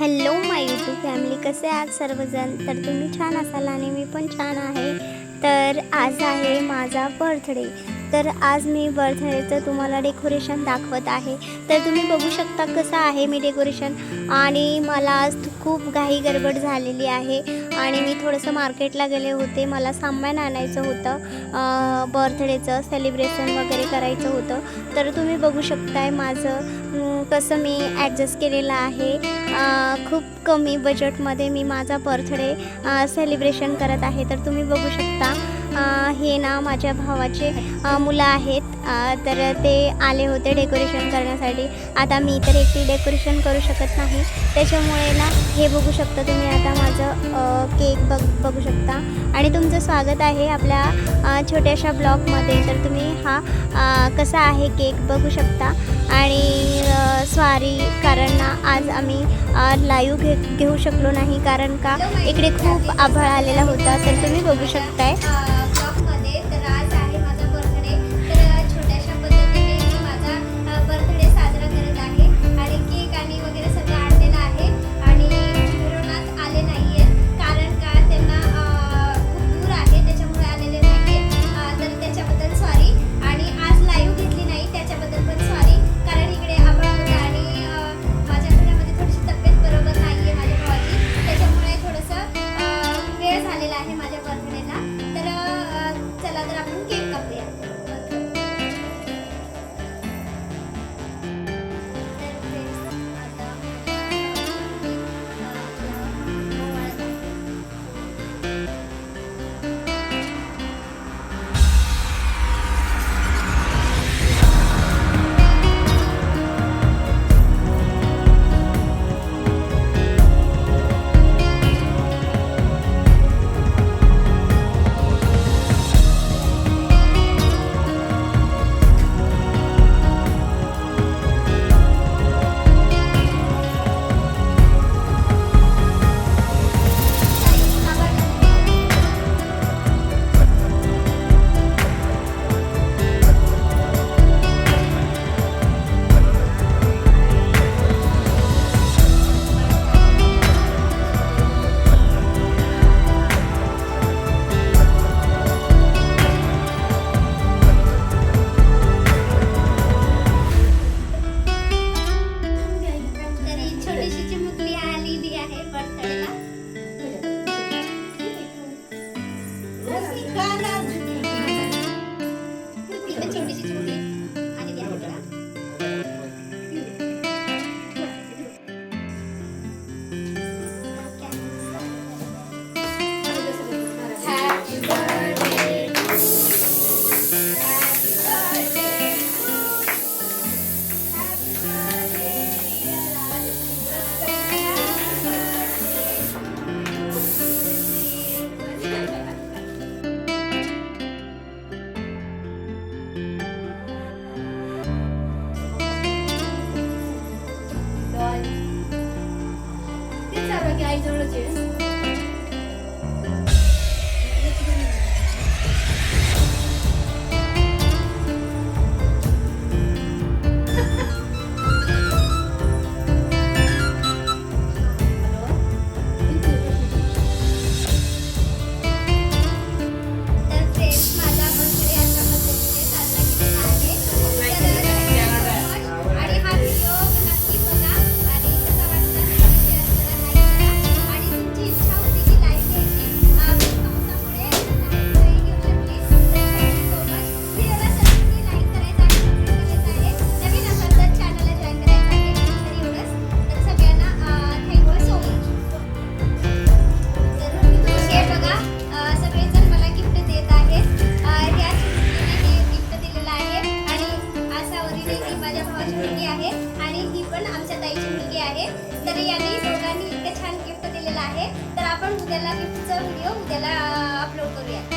Hello माय YouTube family, कसे आहात सर्वजण? तर तुम्ही छान असाल आणि मी पण छान आहे. तर आज आहे माझा बर्थडे. तर आज मी बर्थडेचं तुम्हाला डेकोरेशन दाखवत आहे. तर तुम्ही बघू शकता कसं आहे मी डेकोरेशन. आणि मला आज खूप घाई गडबड झालेली आहे आणि मी थोडंसं मार्केटला गेले होते. मला सामान आणायचं होतं, बर्थडेचं सेलिब्रेशन वगैरे करायचं होतं. तर तुम्ही बघू शकताय माझं कसं मी ॲडजस्ट केलेलं आहे. खूप कमी बजेटमध्ये मी माझा बर्थडे सेलिब्रेशन करत आहे. तर तुम्ही बघू शकता हे ना माझ्या भावाचे मुलं आहेत. तर ते आले होते डेकोरेशन करण्यासाठी. आता मी तर एकटी डेकोरेशन करू शकत नाही, त्याच्यामुळे ना हे बघू शकता तुम्ही आता माझं केक बघू शकता. आणि तुमचं स्वागत आहे आपल्या छोट्याशा ब्लॉगमध्ये. तर तुम्ही हा कसा आहे केक बघू शकता. आणि सॉरी, कारण ना आज आम्ही लाईव्ह घेऊ शकलो नाही, कारण का इकडे खूप आभाळ आलेला होता. तर तुम्ही बघू शकताय ब्लॉगमध्ये. तर आज आहे माझा बर्थडे. तर छोट्याशा पद्धतीने मी माझा बर्थडे साजरा करत आहे. आणि केक आणि वगैरे सगळं आणलेलं आहे. आणि फिरवण्यात आले नाही आहेत, कारण का त्यांना खूप दूर आहे, त्याच्यामुळे आलेले नाही आहेत. तर त्याच्याबद्दल सॉरी. आणि आज लाईव्ह घेतली नाही त्याच्याबद्दल पण सॉरी, कारण इकडे आभाळ होतं आणि माझ्या घरामध्ये थोडीशी तब्येत बरोबर नाही आहे माझ्या भावाची, त्याच्यामुळे थोडंसं वेळ झालेला आहे माझ्या बर्थडेला. तर चला तर आपण केक कापूया. तर यांनी दोघांनी इतकं छान गिफ्ट दिलेलं आहे. तर आपण उद्याला गिफ्टचा व्हिडिओ उद्याला अपलोड करूया.